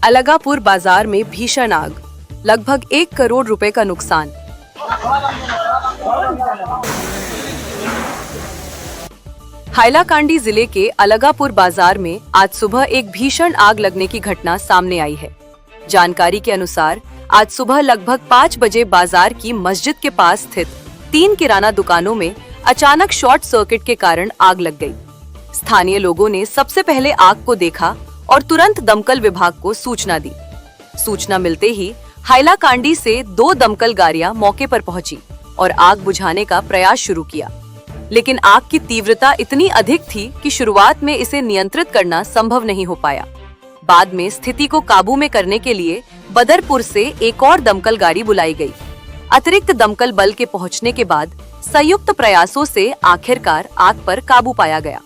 अलगापुर बाजार में भीषण आग, लगभग 1 करोड़ रुपए का नुकसान। हाइलाकांडी जिले के अलगापुर बाजार में आज सुबह एक भीषण आग लगने की घटना सामने आई है। जानकारी के अनुसार आज सुबह लगभग 5 बजे बाजार की मस्जिद के पास स्थित 3 किराना दुकानों में अचानक शॉर्ट सर्किट के कारण आग लग गई। स्थानीय लोगों ने सबसे पहले आग को देखा और तुरंत दमकल विभाग को सूचना दी। सूचना मिलते ही हाइलाकांडी से 2 दमकल गाड़ियां मौके पर पहुंची और आग बुझाने का प्रयास शुरू किया, लेकिन आग की तीव्रता इतनी अधिक थी कि शुरुआत में इसे नियंत्रित करना संभव नहीं हो पाया। बाद में स्थिति को काबू में करने के लिए बदरपुर से एक और दमकल गाड़ी बुलाई गई। अतिरिक्त दमकल बल के पहुंचने के बाद संयुक्त प्रयासों से आखिरकार आग पर काबू पाया गया।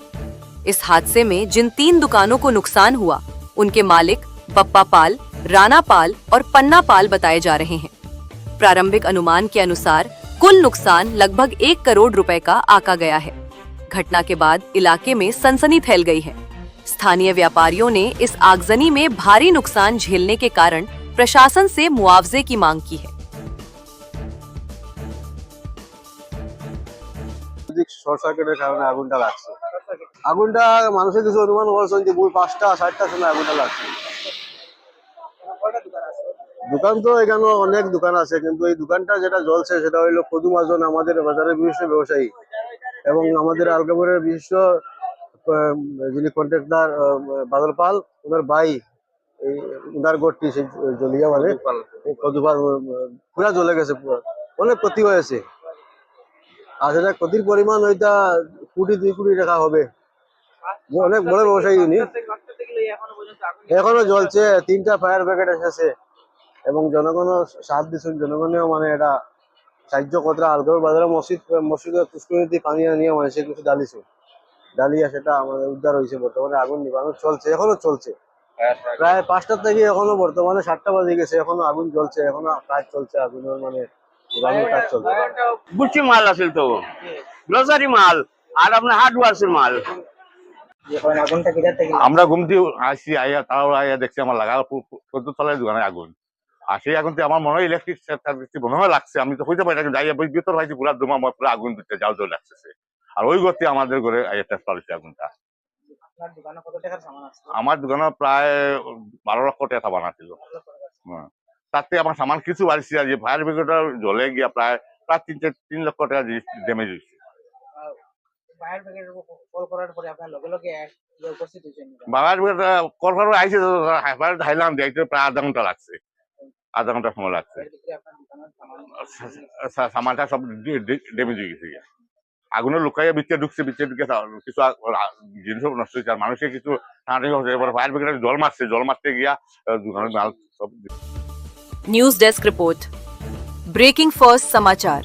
इस हादसे में जिन 3 दुकानों को नुकसान हुआ, उनके मालिक बप्पा पाल, राणा पाल और पन्ना पाल बताए जा रहे हैं। प्रारंभिक अनुमान के अनुसार कुल नुकसान लगभग 1 करोड़ रुपए का आका गया है। घटना के बाद इलाके में सनसनी फैल गई है। स्थानीय व्यापारियों ने इस आगजनी में भारी नुकसान झेलने के कारण प्रशासन से मुआवजे की मांग की है। শর্ট সার্কিটের কারণে আগুনটা লাগছে। আগুনটা মানুষের কিছু অনুমান করছেন যে 5টা-6টার সময় আগুনটা লাগছে। দোকান তো এখানে অনেক দোকান আছে, কিন্তু এই দোকানটা যেটা জ্বলছে সেটা হইলো কদু মাজন, আমাদের বাজারের বিশিষ্ট ব্যবসায়ী এবং আমাদের আলগাপুরের বিশিষ্ট যিনি কন্ট্রাক্টর বাদল পাল, ওনার ভাই, এই উনার গড়টি জ্বলিয়া মানে কদুপাল পুরা জ্বলে গেছে, অনেক ক্ষতি হয়েছে। আর সেটা ক্ষতির পরিমাণ ওইটা 2 কোটি টাকা হবে। অনেক বড় ব্যবসায়ী উনি। এখনো জ্বলছে, 3টা ফায়ার ব্রিগেড এসেছে এবং জনগণও সাথ দিচ্ছেন। জনগণেও মানে এটা সাহায্য করতে আলগাপুর বাজারে মসজিদের পুষ্করিণী পানি আনিয়ে মানুষের কিছু ডালিয়া সেটা আমাদের উদ্ধার হয়েছে। বর্তমানে আগুন নিবানো চলছে, এখনো চলছে। প্রায় 5টা থেকে এখনো বর্তমানে 7টা বাজে গেছে, এখনো আগুন জ্বলছে, এখনো কাজ চলছে আগুনের মানে গুচি মাল আছিল তো, গ্রোসারি মাল আর আপনার হার্ডওয়ার্সের মাল। আমরা ঘুমতে আসি, আইয়া তাও আইয়া দেখছি আমার লাগা 14 তলায় দোকানে আগুন। আর সেই আগুনতে আমার মনে হয় ইলেকট্রিক মনে হয় লাগছে, আমি তো হইতে পারি না, যাইয়া ভিতর হয়েছি পুরা দমা পুরো আগুন দিতে যাও যাও লাগছে। আর ওই গতি আমাদের ঘরে ট্রান্সফার হয়েছে আগুনটা। আমার দোকানে প্রায় 12 লক্ষ টাকা সামান ছিল। তাতে আমার সামান কিছু বাড়ছে, যে ফায়ার ব্রিগেড জ্বলে গিয়া প্রায় 3 লক্ষ টাকা ড্যামেজ হয়েছে। ফায়ার ব্রিগেড কল করার আইসে, হাইলাম দেখতে প্রায় আধা ঘন্টা লাগছে, আধা ঘন্টার সময় লাগছে। সামানটা সব ড্যামেজ হয়ে গেছে। আগুনে লুকাইয়া ভিতরে ঢুকছে, ভিতরে ঢুকে কিছু জিনিস নষ্ট হয়েছে। আর মানুষের কিছু ফায়ার ব্রিগেড জল মারতে গিয়া দোকানের মাল সব। News desk report, breaking first समाचार।